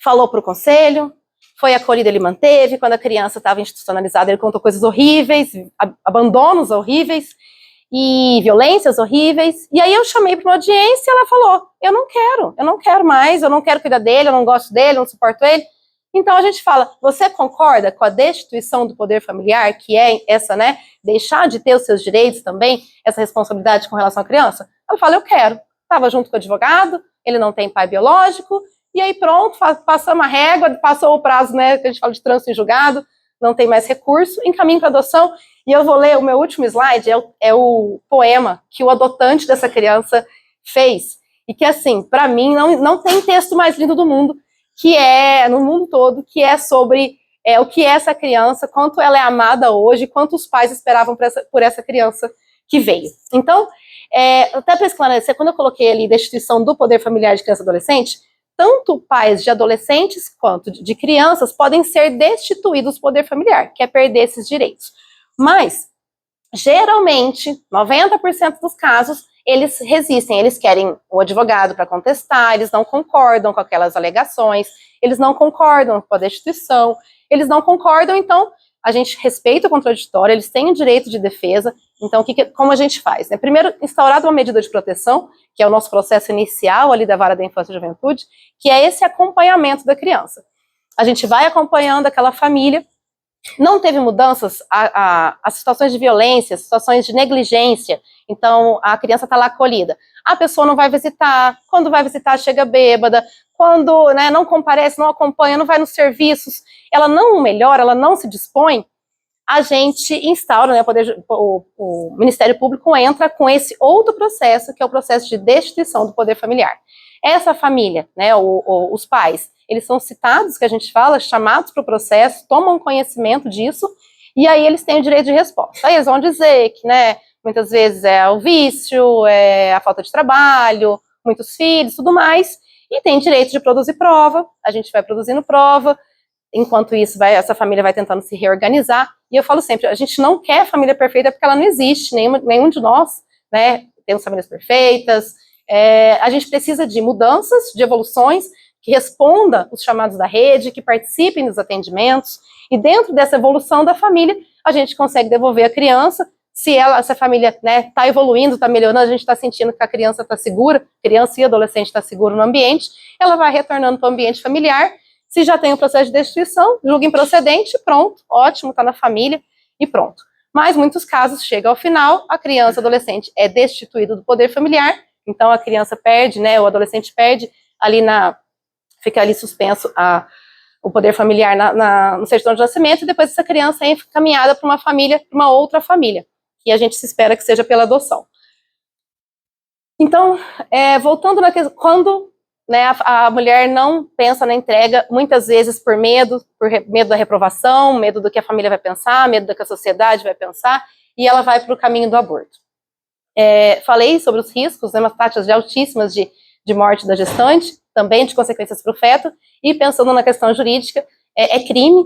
falou para o conselho, foi acolhido, ele manteve, quando a criança estava institucionalizada, ele contou coisas horríveis, abandonos horríveis, e violências horríveis, e aí eu chamei para uma audiência e ela falou, eu não quero mais, eu não quero cuidar dele, eu não gosto dele, eu não suporto ele. Então a gente fala, você concorda com a destituição do poder familiar, que é essa, né, deixar de ter os seus direitos também, essa responsabilidade com relação à criança? Ela fala, eu quero. Estava junto com o advogado, ele não tem pai biológico, e aí pronto, passamos a régua, passou o prazo, né, que a gente fala de trânsito em julgado, não tem mais recurso, encaminho para adoção. E eu vou ler o meu último slide, é o poema que o adotante dessa criança fez. E que, assim, para mim, não tem texto mais lindo do mundo, que é, no mundo todo, que é sobre o que é essa criança, quanto ela é amada hoje, quanto os pais esperavam por essa criança que veio. Então, até para esclarecer, quando eu coloquei ali destituição do poder familiar de criança e adolescente, tanto pais de adolescentes quanto de crianças podem ser destituídos do poder familiar, que é perder esses direitos. Mas, geralmente, 90% dos casos, eles resistem, eles querem o advogado para contestar, eles não concordam com aquelas alegações, eles não concordam com a destituição, eles não concordam, então a gente respeita o contraditório, eles têm o direito de defesa, então como a gente faz? Né? Primeiro, instaurada uma medida de proteção, que é o nosso processo inicial ali da Vara da Infância e Juventude, que é esse acompanhamento da criança. A gente vai acompanhando aquela família, não teve mudanças, as situações de violência, situações de negligência, então a criança está lá acolhida. A pessoa não vai visitar, quando vai visitar chega bêbada, quando não comparece, não acompanha, não vai nos serviços, ela não melhora, ela não se dispõe, a gente instaura, né, o Ministério Público entra com esse outro processo, que é o processo de destituição do poder familiar. Essa família, né, os pais, eles são citados, que a gente fala, chamados para o processo, tomam conhecimento disso, e aí eles têm o direito de resposta. Aí eles vão dizer que, né, muitas vezes é o vício, é a falta de trabalho, muitos filhos, tudo mais, e tem direito de produzir prova, a gente vai produzindo prova, enquanto isso essa família vai tentando se reorganizar, e eu falo sempre, a gente não quer família perfeita porque ela não existe, nenhum de nós, né, temos famílias perfeitas, a gente precisa de mudanças, de evoluções, que responda os chamados da rede, que participem dos atendimentos, e dentro dessa evolução da família, a gente consegue devolver a criança, se a família está evoluindo, está melhorando, a gente está sentindo que a criança está segura, criança e adolescente está seguro no ambiente, ela vai retornando para o ambiente familiar, se já tem o processo de destituição, julga improcedente, pronto, ótimo, está na família e pronto. Mas muitos casos chega ao final, a criança, adolescente é destituído do poder familiar, então a criança perde, o adolescente perde ali fica ali suspenso o poder familiar no certidão de nascimento, e depois essa criança é encaminhada para uma família, para uma outra família, que a gente se espera que seja pela adoção. Então, voltando quando a mulher não pensa na entrega, muitas vezes por medo da reprovação, medo do que a família vai pensar, medo do que a sociedade vai pensar, e ela vai para o caminho do aborto. Falei sobre os riscos, umas taxas altíssimas de morte da gestante, também de consequências para o feto, e pensando na questão jurídica, é crime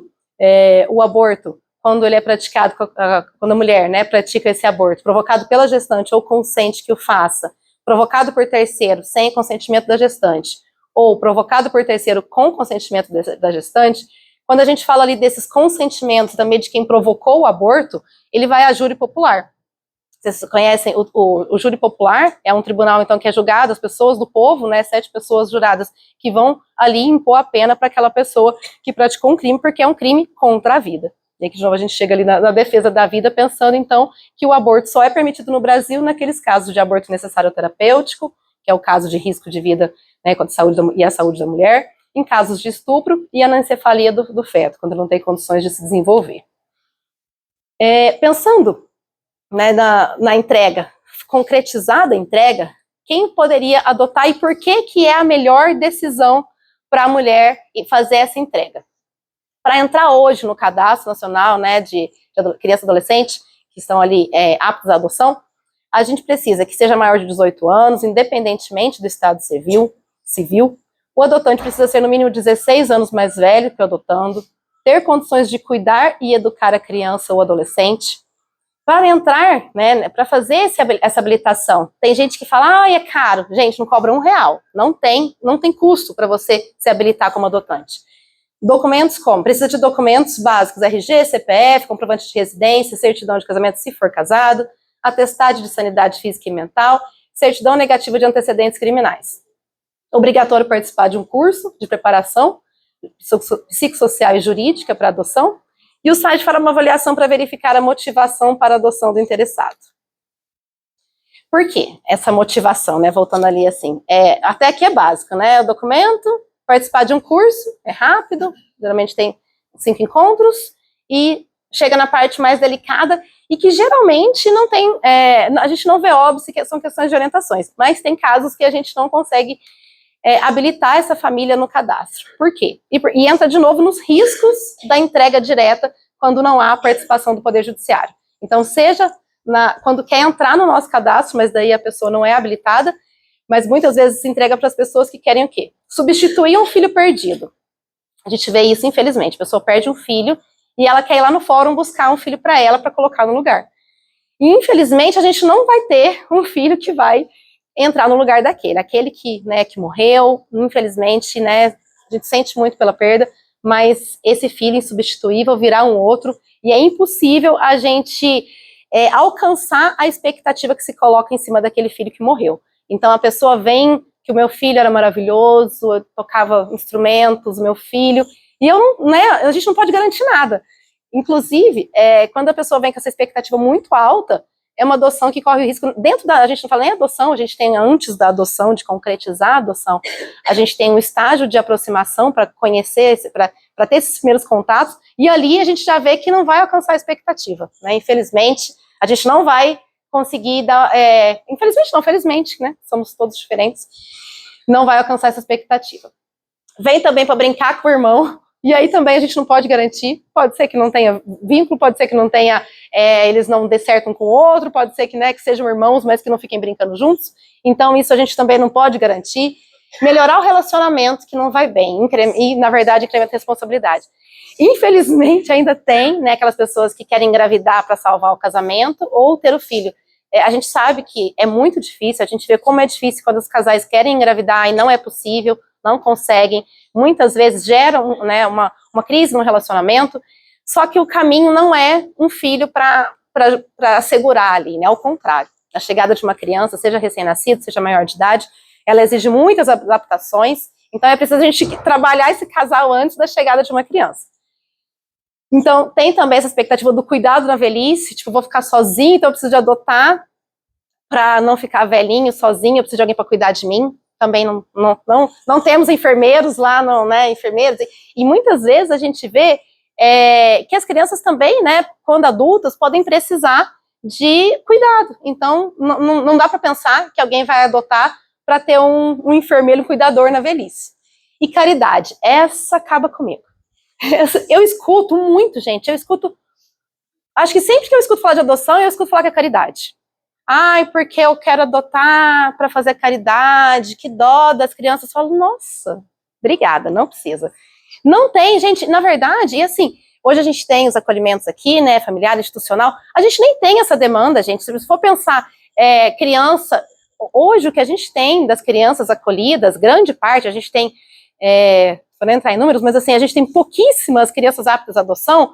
o aborto, quando ele é praticado, quando a mulher pratica esse aborto, provocado pela gestante ou consente que o faça, provocado por terceiro sem consentimento da gestante, ou provocado por terceiro com consentimento da gestante, quando a gente fala ali desses consentimentos também de quem provocou o aborto, ele vai a júri popular. Vocês conhecem o júri popular? É um tribunal, então, que é julgado, as pessoas do povo, 7 pessoas juradas, que vão ali impor a pena para aquela pessoa que praticou um crime, porque é um crime contra a vida. E aí, de novo, a gente chega ali na defesa da vida, pensando, então, que o aborto só é permitido no Brasil naqueles casos de aborto necessário terapêutico, que é o caso de risco de vida, contra a saúde e a saúde da mulher, em casos de estupro e anencefalia do feto, quando não tem condições de se desenvolver. Pensando na entrega, concretizada a entrega, quem poderia adotar e por que é a melhor decisão para a mulher fazer essa entrega? Para entrar hoje no Cadastro Nacional de Criança e Adolescente, que estão ali aptos à adoção, a gente precisa que seja maior de 18 anos, independentemente do estado civil. O adotante precisa ser no mínimo 16 anos mais velho que o adotando, ter condições de cuidar e educar a criança ou adolescente. Para entrar, né, para fazer essa habilitação, tem gente que fala, é caro. Gente, não cobra R$1. Não tem custo para você se habilitar como adotante. Documentos como? Precisa de documentos básicos, RG, CPF, comprovante de residência, certidão de casamento se for casado, atestado de sanidade física e mental, certidão negativa de antecedentes criminais. Obrigatório participar de um curso de preparação psicossocial e jurídica para adoção, e o site fará uma avaliação para verificar a motivação para a adoção do interessado. Por quê? Essa motivação, né? Voltando ali assim, até aqui é básico, né? O documento, participar de um curso, é rápido, geralmente tem 5 encontros, e chega na parte mais delicada, e que geralmente não tem, a gente não vê óbvio que são questões de orientações, mas tem casos que a gente não consegue habilitar essa família no cadastro. Por quê? E entra de novo nos riscos da entrega direta quando não há participação do Poder Judiciário. Então, seja quando quer entrar no nosso cadastro, mas daí a pessoa não é habilitada, mas muitas vezes se entrega para as pessoas que querem o quê? Substituir um filho perdido. A gente vê isso, infelizmente. A pessoa perde um filho e ela quer ir lá no fórum buscar um filho para ela, para colocar no lugar. E, infelizmente, a gente não vai ter um filho que vai entrar no lugar aquele que morreu, infelizmente, né, a gente sente muito pela perda, mas esse filho insubstituível virá um outro, e é impossível a gente alcançar a expectativa que se coloca em cima daquele filho que morreu. Então a pessoa vem, que o meu filho era maravilhoso, eu tocava instrumentos, meu filho, e a gente não pode garantir nada. Inclusive, quando a pessoa vem com essa expectativa muito alta, é uma adoção que corre o risco, a gente não fala nem adoção, a gente tem antes da adoção, de concretizar a adoção, a gente tem um estágio de aproximação para conhecer, para ter esses primeiros contatos, e ali a gente já vê que não vai alcançar a expectativa, né? Infelizmente, a gente não vai conseguir dar, infelizmente não, felizmente, né? Somos todos diferentes, não vai alcançar essa expectativa. Vem também para brincar com o irmão, e aí também a gente não pode garantir, pode ser que não tenha vínculo, pode ser que não tenha, eles não dê certo um com o outro, pode ser que sejam irmãos, mas que não fiquem brincando juntos, então isso a gente também não pode garantir. Melhorar o relacionamento que não vai bem, e na verdade incrementa a responsabilidade. Infelizmente ainda tem, aquelas pessoas que querem engravidar para salvar o casamento ou ter o filho. A gente sabe que é muito difícil, a gente vê como é difícil quando os casais querem engravidar e não é possível, não conseguem, muitas vezes geram uma crise no relacionamento, só que o caminho não é um filho para assegurar ali, né? Ao contrário, a chegada de uma criança, seja recém-nascido, seja maior de idade, ela exige muitas adaptações, então é preciso a gente trabalhar esse casal antes da chegada de uma criança. Então tem também essa expectativa do cuidado na velhice, tipo, vou ficar sozinho, então eu preciso de adotar para não ficar velhinho, sozinho, eu preciso de alguém para cuidar de mim. Também não temos enfermeiros lá, enfermeiros, e muitas vezes a gente vê que as crianças também, quando adultas, podem precisar de cuidado, então não dá para pensar que alguém vai adotar para ter um enfermeiro, um cuidador na velhice. E caridade, essa acaba comigo. Eu escuto muito, gente, acho que sempre que eu escuto falar de adoção, eu escuto falar que é caridade. Porque eu quero adotar para fazer caridade, que dó das crianças. Eu falo, nossa, obrigada, não precisa. Não tem, gente, na verdade, e assim, hoje a gente tem os acolhimentos aqui, familiar, institucional, a gente nem tem essa demanda, gente. Se for pensar, criança, hoje o que a gente tem das crianças acolhidas, grande parte, a gente tem, para não entrar em números, mas assim, a gente tem pouquíssimas crianças aptas à adoção,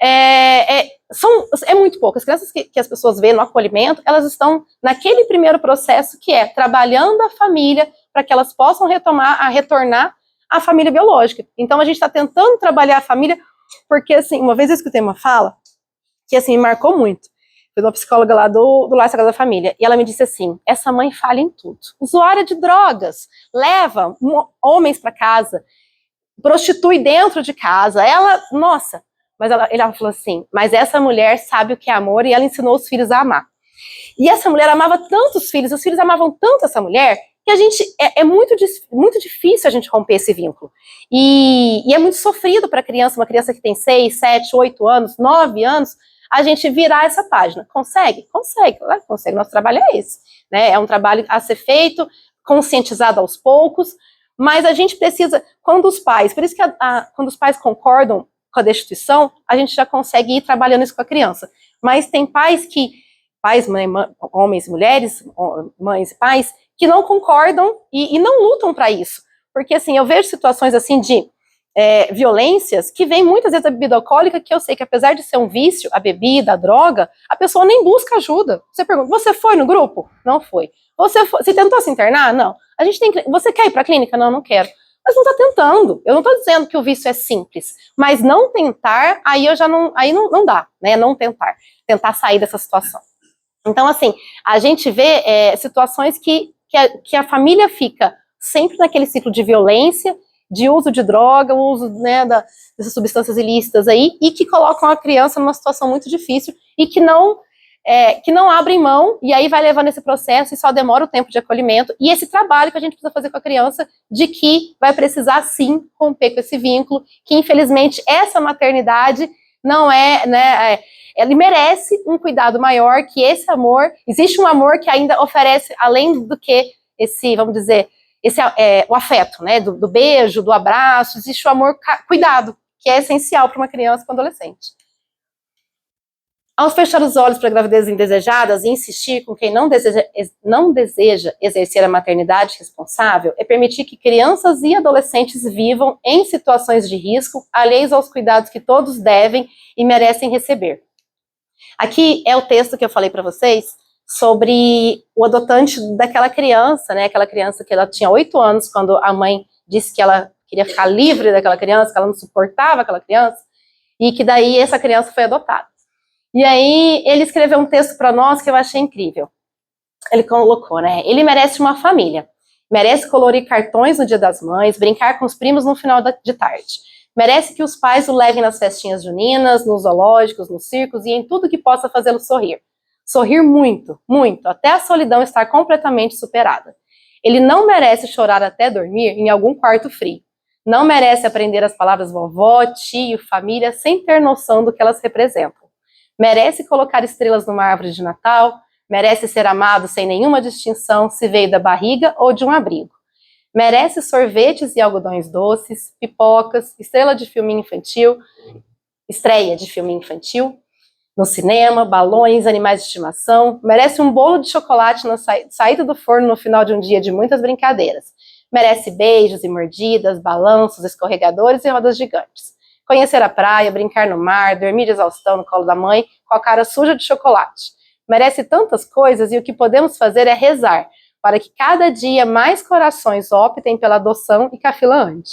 é muito pouco. As crianças que as pessoas vêem no acolhimento, elas estão naquele primeiro processo que é trabalhando a família para que elas possam retornar à família biológica. Então a gente está tentando trabalhar a família, porque assim, uma vez eu escutei uma fala que assim, me marcou muito. Foi uma psicóloga lá do Lar Sagrado da Família, e ela me disse assim, essa mãe falha em tudo. Usuária de drogas, leva homens para casa, prostitui dentro de casa, nossa. Mas ela falou assim, mas essa mulher sabe o que é amor e ela ensinou os filhos a amar. E essa mulher amava tanto os filhos amavam tanto essa mulher, que a gente, é muito difícil a gente romper esse vínculo. E é muito sofrido para a criança, uma criança que tem 6, 7, 8 anos, 9 anos, a gente virar essa página. Consegue? Consegue, claro que consegue, nosso trabalho é esse, né? É um trabalho a ser feito, conscientizado aos poucos, mas a gente precisa, quando os pais, por isso que quando os pais concordam com a destituição, a gente já consegue ir trabalhando isso com a criança. Mas tem pais, homens e mulheres, mães e pais, que não concordam e não lutam para isso. Porque, assim, eu vejo situações, assim, de violências que vêm muitas vezes da bebida alcoólica, que eu sei que, apesar de ser um vício, a bebida, a droga, a pessoa nem busca ajuda. Você pergunta, você foi no grupo? Não foi. Você tentou se internar? Não. Você quer ir para a clínica? Não, não quero. Mas não está tentando. Eu não estou dizendo que o vício é simples, mas não tentar, aí não dá, né? Não tentar sair dessa situação. Então, assim, a gente vê situações que a família fica sempre naquele ciclo de violência, de uso de droga, o uso, né, dessas substâncias ilícitas aí, e que colocam a criança numa situação muito difícil e que não abrem mão, e aí vai levando esse processo e só demora o tempo de acolhimento, e esse trabalho que a gente precisa fazer com a criança, de que vai precisar sim romper com esse vínculo, que infelizmente essa maternidade não né, ele merece um cuidado maior, que esse amor, existe um amor que ainda oferece, além do que esse, vamos dizer, o afeto, né, do beijo, do abraço, existe o amor cuidado, que é essencial para uma criança e para um adolescente. Ao fechar os olhos para gravidezes indesejadas e insistir com quem não deseja exercer a maternidade responsável, é permitir que crianças e adolescentes vivam em situações de risco, alheios aos cuidados que todos devem e merecem receber. Aqui é o texto que eu falei para vocês sobre o adotante daquela criança, né? Aquela criança que ela tinha 8 anos, quando a mãe disse que ela queria ficar livre daquela criança, que ela não suportava aquela criança, e que daí essa criança foi adotada. E aí ele escreveu um texto para nós que eu achei incrível. Ele colocou, né? Ele merece uma família. Merece colorir cartões no Dia das Mães, brincar com os primos no final de tarde. Merece que os pais o levem nas festinhas juninas, nos zoológicos, nos circos e em tudo que possa fazê-lo sorrir. Sorrir muito, muito, até a solidão estar completamente superada. Ele não merece chorar até dormir em algum quarto frio. Não merece aprender as palavras vovó, tio, família, sem ter noção do que elas representam. Merece colocar estrelas numa árvore de Natal, merece ser amado sem nenhuma distinção se veio da barriga ou de um abrigo. Merece sorvetes e algodões doces, pipocas, estreia de filminho infantil, no cinema, balões, animais de estimação. Merece um bolo de chocolate na saída do forno no final de um dia de muitas brincadeiras. Merece beijos e mordidas, balanços, escorregadores e rodas gigantes. Conhecer a praia, brincar no mar, dormir de exaustão no colo da mãe, com a cara suja de chocolate. Merece tantas coisas e o que podemos fazer é rezar, para que cada dia mais corações optem pela adoção e que a fila ande.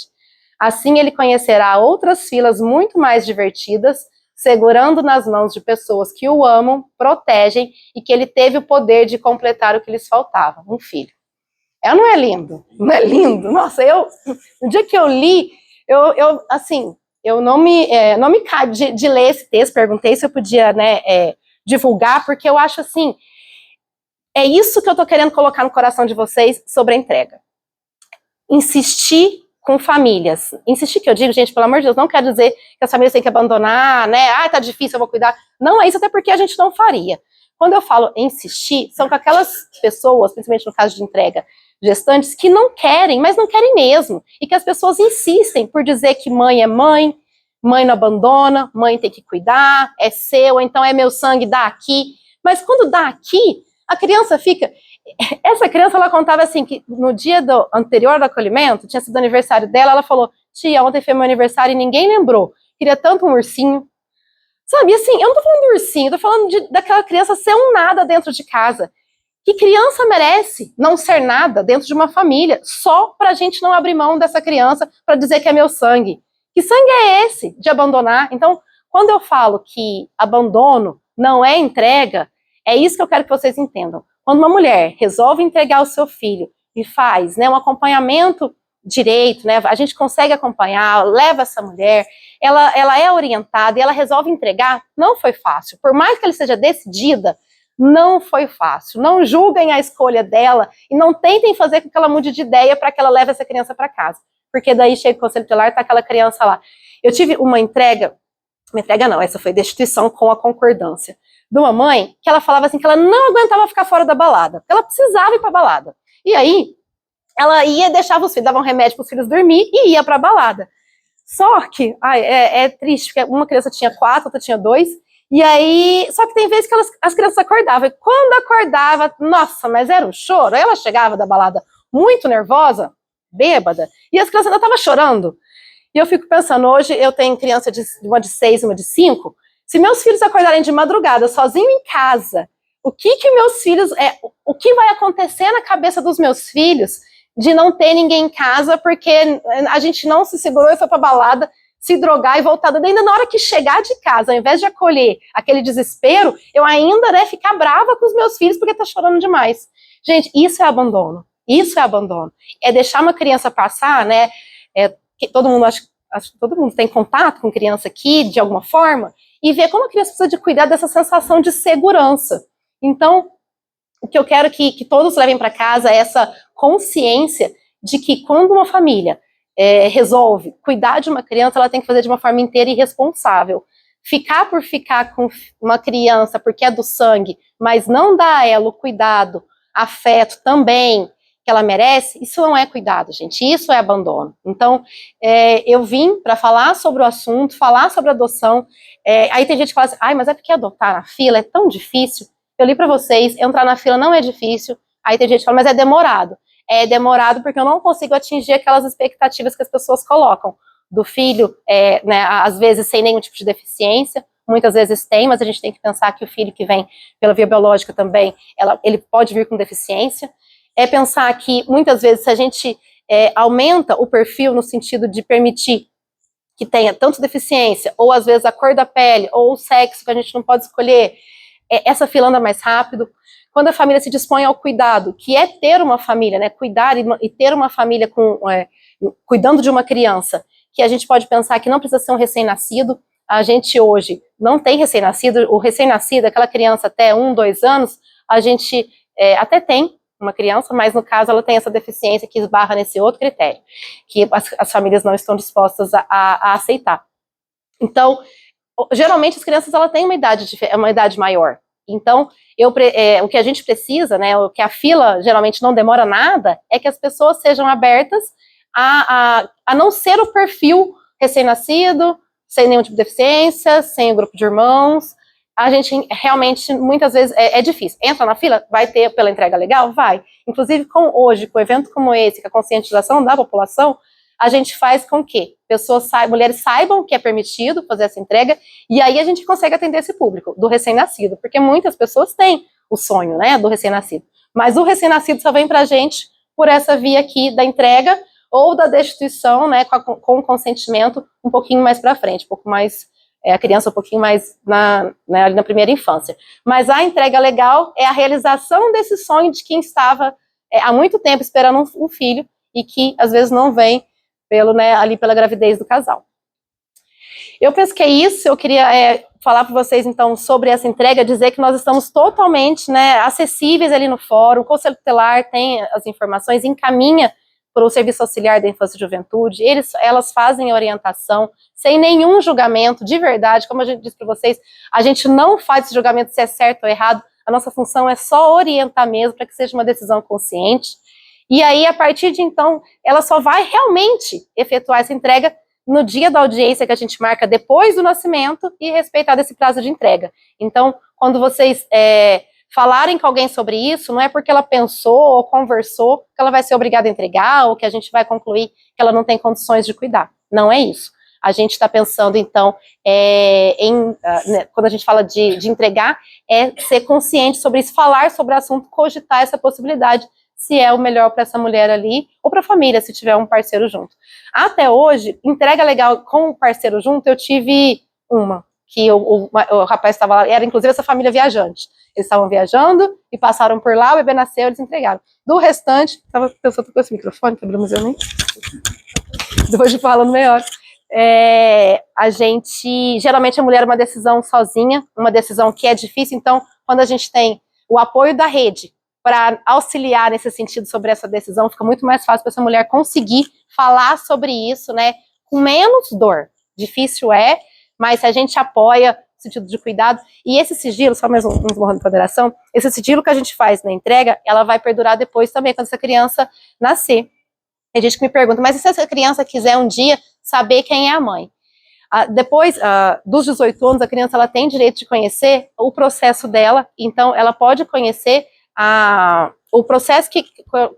Assim ele conhecerá outras filas muito mais divertidas, segurando nas mãos de pessoas que o amam, protegem e que ele teve o poder de completar o que lhes faltava, um filho. Não é lindo? Não é lindo? Nossa, no dia que eu li, eu não me cabe de ler esse texto, perguntei se eu podia, né, divulgar, porque eu acho assim, é isso que eu tô querendo colocar no coração de vocês sobre a entrega. Insistir com famílias. Insistir que eu digo, gente, pelo amor de Deus, não quero dizer que as famílias têm que abandonar, né, tá difícil, eu vou cuidar. Não é isso, até porque a gente não faria. Quando eu falo insistir, são com aquelas pessoas, principalmente no caso de entrega, gestantes, que não querem, mas não querem mesmo. E que as pessoas insistem por dizer que mãe é mãe não abandona, mãe tem que cuidar, é seu, então é meu sangue, dá aqui. Mas quando dá aqui, a criança fica... Essa criança, ela contava assim, que no dia anterior do acolhimento, tinha sido aniversário dela, ela falou, tia, ontem foi meu aniversário e ninguém lembrou. Queria tanto um ursinho. Sabe, assim, eu não tô falando de ursinho, eu tô falando daquela criança ser um nada dentro de casa. Que criança merece não ser nada dentro de uma família, só pra gente não abrir mão dessa criança pra dizer que é meu sangue? Que sangue é esse de abandonar? Então, quando eu falo que abandono não é entrega, é isso que eu quero que vocês entendam. Quando uma mulher resolve entregar o seu filho e faz, né, um acompanhamento direito, né, a gente consegue acompanhar, leva essa mulher, ela é orientada e ela resolve entregar, não foi fácil. Por mais que ela seja decidida, não foi fácil. Não julguem a escolha dela e não tentem fazer com que ela mude de ideia para que ela leve essa criança para casa. Porque daí chega o conselho tutelar e tá aquela criança lá. Eu tive uma entrega Uma entrega não, essa foi destituição com a concordância. De uma mãe que ela falava assim que ela não aguentava ficar fora da balada, ela precisava ir pra balada. E aí, ela ia, deixava os filhos, dava um remédio para os filhos dormir e ia pra balada. Só que, é triste, porque uma criança tinha 4, outra tinha 2, e aí, só que tem vezes que as crianças acordavam, e quando acordava, nossa, mas era um choro, aí ela chegava da balada muito nervosa, bêbada, e as crianças ainda estavam chorando. E eu fico pensando, hoje eu tenho criança uma de 6 e uma de 5, se meus filhos acordarem de madrugada, sozinho em casa, o que meus filhos, o que vai acontecer na cabeça dos meus filhos de não ter ninguém em casa, porque a gente não se segurou e foi pra balada, se drogar e voltar. Ainda na hora que chegar de casa, ao invés de acolher aquele desespero, eu ainda, né, ficar brava com os meus filhos porque tá chorando demais. Gente, isso é abandono. Isso é abandono. É deixar uma criança passar, né, que todo mundo, acho que todo mundo tem contato com criança aqui, de alguma forma, e ver como a criança precisa de cuidar dessa sensação de segurança. Então, o que eu quero que todos levem para casa é essa consciência de que quando uma família resolve cuidar de uma criança, ela tem que fazer de uma forma inteira e responsável. Ficar por ficar com uma criança porque é do sangue, mas não dá a ela o cuidado, afeto também que ela merece, isso não é cuidado, gente, isso é abandono. Então, eu vim para falar sobre o assunto, falar sobre adoção, aí tem gente que fala assim, ai, mas é porque adotar na fila é tão difícil. Eu li para vocês, entrar na fila não é difícil. Aí tem gente que fala, mas é demorado. É demorado porque eu não consigo atingir aquelas expectativas que as pessoas colocam. Do filho, né, às vezes sem nenhum tipo de deficiência, muitas vezes tem, mas a gente tem que pensar que o filho que vem pela via biológica também, ele pode vir com deficiência. É pensar que muitas vezes se a gente aumenta o perfil no sentido de permitir que tenha tanto deficiência, ou às vezes a cor da pele, ou o sexo que a gente não pode escolher, essa fila anda mais rápido. Quando a família se dispõe ao cuidado, que é ter uma família, né, cuidar e ter uma família cuidando de uma criança, que a gente pode pensar que não precisa ser um recém-nascido. A gente hoje não tem recém-nascido, o recém-nascido, aquela criança até 1, 2 anos, a gente até tem uma criança, mas no caso ela tem essa deficiência que esbarra nesse outro critério, que as famílias não estão dispostas a aceitar. Então, geralmente as crianças elas têm uma idade maior. Então, o que a gente precisa, né, o que a fila geralmente não demora nada, é que as pessoas sejam abertas a não ser o perfil recém-nascido, sem nenhum tipo de deficiência, sem o grupo de irmãos. A gente realmente, muitas vezes, é difícil. Entra na fila, vai ter pela entrega legal? Vai. Inclusive, hoje, com um evento como esse, com a conscientização da população, a gente faz com que mulheres saibam que é permitido fazer essa entrega, e aí a gente consegue atender esse público, do recém-nascido, porque muitas pessoas têm o sonho, né, do recém-nascido, mas o recém-nascido só vem pra gente por essa via aqui da entrega, ou da destituição, né, com o consentimento um pouquinho mais pra frente, um pouco mais, a criança um pouquinho mais ali na primeira infância. Mas a entrega legal é a realização desse sonho de quem estava há muito tempo esperando um filho, e que às vezes não vem ali pela gravidez do casal. Eu penso que é isso. Eu queria falar para vocês, então, sobre essa entrega, dizer que nós estamos totalmente, né, acessíveis ali no fórum. O Conselho Tutelar tem as informações, encaminha para o Serviço Auxiliar da Infância e Juventude, elas fazem a orientação, sem nenhum julgamento, de verdade, como a gente disse para vocês, a gente não faz esse julgamento se é certo ou errado, a nossa função é só orientar mesmo, para que seja uma decisão consciente. E aí, a partir de então, ela só vai realmente efetuar essa entrega no dia da audiência que a gente marca depois do nascimento e respeitar esse prazo de entrega. Então, quando vocês falarem com alguém sobre isso, não é porque ela pensou ou conversou que ela vai ser obrigada a entregar ou que a gente vai concluir que ela não tem condições de cuidar. Não é isso. A gente está pensando, então, quando a gente fala de entregar, é ser consciente sobre isso, falar sobre o assunto, cogitar essa possibilidade, se é o melhor para essa mulher ali, ou para a família, se tiver um parceiro junto. Até hoje, entrega legal com o parceiro junto, eu tive uma, que o rapaz estava lá, era inclusive essa família viajante. Eles estavam viajando e passaram por lá, o bebê nasceu, eles entregaram. Do restante, estava pensando com esse microfone, quebrou, mas eu nem... Depois de falando melhor. A gente, geralmente a mulher é uma decisão sozinha, uma decisão que é difícil, então quando a gente tem o apoio da rede para auxiliar nesse sentido sobre essa decisão, fica muito mais fácil para essa mulher conseguir falar sobre isso, né, com menos dor. Difícil mas se a gente apoia no sentido de cuidado, e esse sigilo, só mais um borrão de ponderação, esse sigilo que a gente faz na entrega, ela vai perdurar depois também, quando essa criança nascer. Tem gente que me pergunta, mas e se essa criança quiser um dia saber quem é a mãe? Depois dos 18 anos, a criança ela tem direito de conhecer o processo dela, então ela pode conhecer o processo que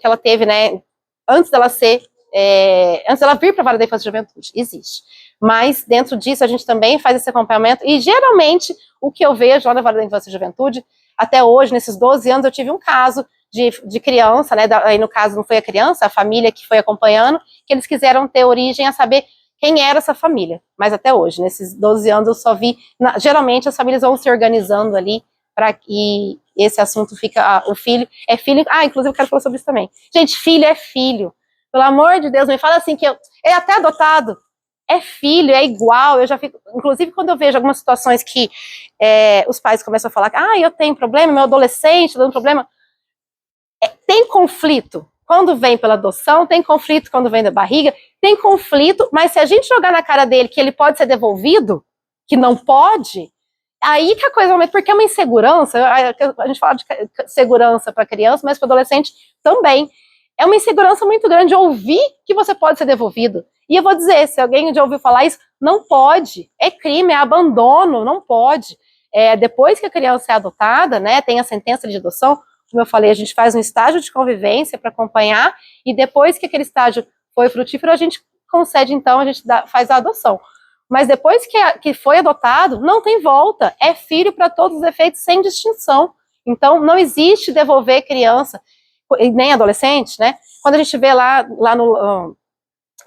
ela teve, né, antes dela vir para a vara da infância e juventude, existe. Mas dentro disso a gente também faz esse acompanhamento, e geralmente o que eu vejo lá na vara da infância e juventude, até hoje, nesses 12 anos, eu tive um caso de criança, né, aí no caso não foi a criança, a família que foi acompanhando, que eles quiseram ter origem a saber quem era essa família, mas até hoje, nesses 12 anos eu só vi, geralmente as famílias vão se organizando ali, para que esse assunto fica, o filho é filho, inclusive eu quero falar sobre isso também. Gente, filho é filho, pelo amor de Deus, me fala assim que é até adotado, é filho, é igual, eu já fico, inclusive quando eu vejo algumas situações que os pais começam a falar, eu tenho problema, meu adolescente tá dando problema, tem conflito, quando vem pela adoção, tem conflito quando vem da barriga, tem conflito, mas se a gente jogar na cara dele que ele pode ser devolvido, que não pode, aí que a coisa aumenta, porque é uma insegurança, a gente fala de segurança para criança, mas para adolescente também, é uma insegurança muito grande ouvir que você pode ser devolvido. E eu vou dizer, se alguém já ouviu falar isso, não pode, é crime, é abandono, não pode. Depois que a criança é adotada, né, tem a sentença de adoção, como eu falei, a gente faz um estágio de convivência para acompanhar, e depois que aquele estágio foi frutífero, a gente concede, então, a gente faz a adoção. Mas depois que foi adotado, não tem volta, é filho para todos os efeitos, sem distinção. Então, não existe devolver criança, nem adolescente, né? Quando a gente vê lá no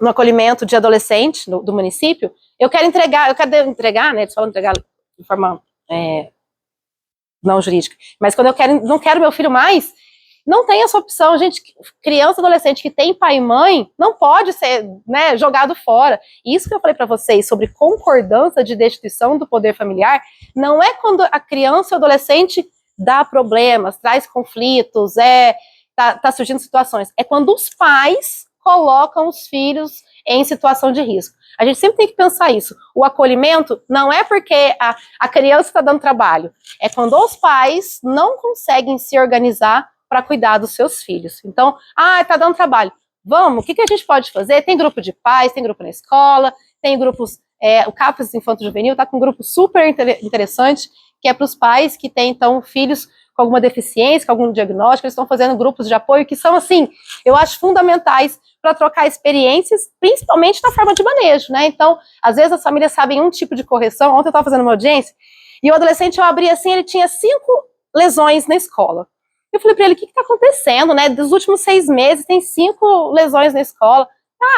acolhimento de adolescente do município, eu quero entregar, né? Eles falam entregar de forma não jurídica, mas quando não quero meu filho mais, não tem essa opção, gente. Criança, adolescente que tem pai e mãe, não pode ser, né, jogado fora. Isso que eu falei para vocês sobre concordância de destituição do poder familiar, não é quando a criança ou adolescente dá problemas, traz conflitos, tá surgindo situações, é quando os pais colocam os filhos em situação de risco. A gente sempre tem que pensar isso. O acolhimento não é porque a criança está dando trabalho, é quando os pais não conseguem se organizar para cuidar dos seus filhos. Então, está dando trabalho. Vamos, o que a gente pode fazer? Tem grupo de pais, tem grupo na escola, tem grupos, o CAPES Infanto Juvenil está com um grupo super interessante, que é para os pais que têm, então, filhos com alguma deficiência, com algum diagnóstico, eles estão fazendo grupos de apoio que são, assim, eu acho fundamentais para trocar experiências, principalmente na forma de manejo, né? Então, às vezes as famílias sabem um tipo de correção. Ontem eu estava fazendo uma audiência e o adolescente, eu abri assim, ele tinha 5 lesões na escola. Eu falei para ele, o que está acontecendo, né? Dos últimos 6 meses tem 5 lesões na escola.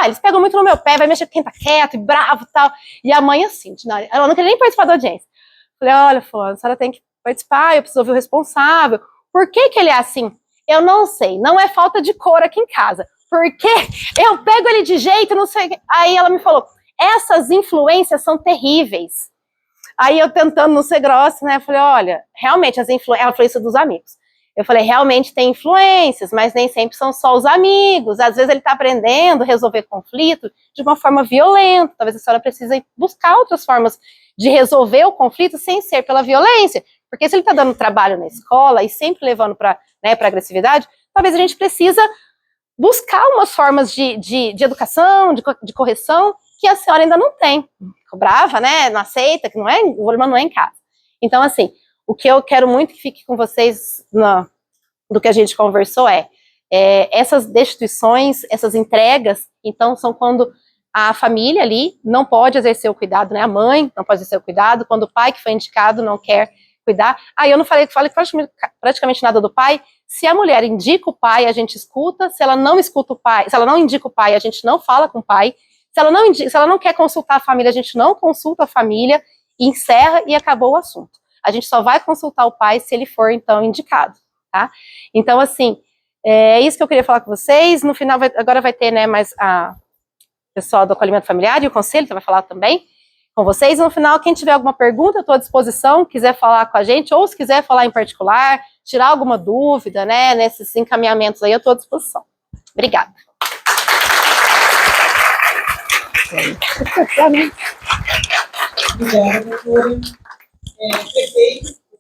Eles pegam muito no meu pé, vai mexer com quem tá quieto e bravo e tal. E a mãe assim, ela não queria nem participar da audiência. Eu falei, olha, fulano, a senhora tem que participar, eu preciso ouvir o responsável. Por que ele é assim? Eu não sei, não é falta de cor aqui em casa. Porque eu pego ele de jeito, não sei. Aí ela me falou, essas influências são terríveis. Aí eu tentando não ser grossa, né? Eu falei, olha, realmente as influências. Ela falou isso dos amigos. Eu falei, realmente tem influências, mas nem sempre são só os amigos. Às vezes ele está aprendendo a resolver conflito de uma forma violenta. Talvez a senhora precise buscar outras formas de resolver o conflito sem ser pela violência. Porque se ele está dando trabalho na escola e sempre levando para agressividade, talvez a gente precisa buscar umas formas de educação, de correção, que a senhora ainda não tem. Ficou brava, né? Não aceita, que não é, o problema não é em casa. Então, assim, o que eu quero muito que fique com vocês do que a gente conversou essas destituições, essas entregas, então, são quando a família ali não pode exercer o cuidado, né? A mãe não pode exercer o cuidado, quando o pai que foi indicado não quer cuidar. Eu não falei praticamente nada do pai. Se a mulher indica o pai, a gente escuta. Se ela não escuta o pai, se ela não indica o pai, a gente não fala com o pai. Se ela não quer consultar a família, a gente não consulta a família, encerra e acabou o assunto. A gente só vai consultar o pai se ele for, então, indicado, tá? Então, assim, é isso que eu queria falar com vocês. No final, agora vai ter, né, mais a pessoal do acolhimento familiar e o conselho, que vai falar também com vocês. No final, quem tiver alguma pergunta, eu estou à disposição, quiser falar com a gente, ou se quiser falar em particular, tirar alguma dúvida, né, nesses encaminhamentos aí, eu estou à disposição. Obrigada. Obrigada, doutora. Perfeito.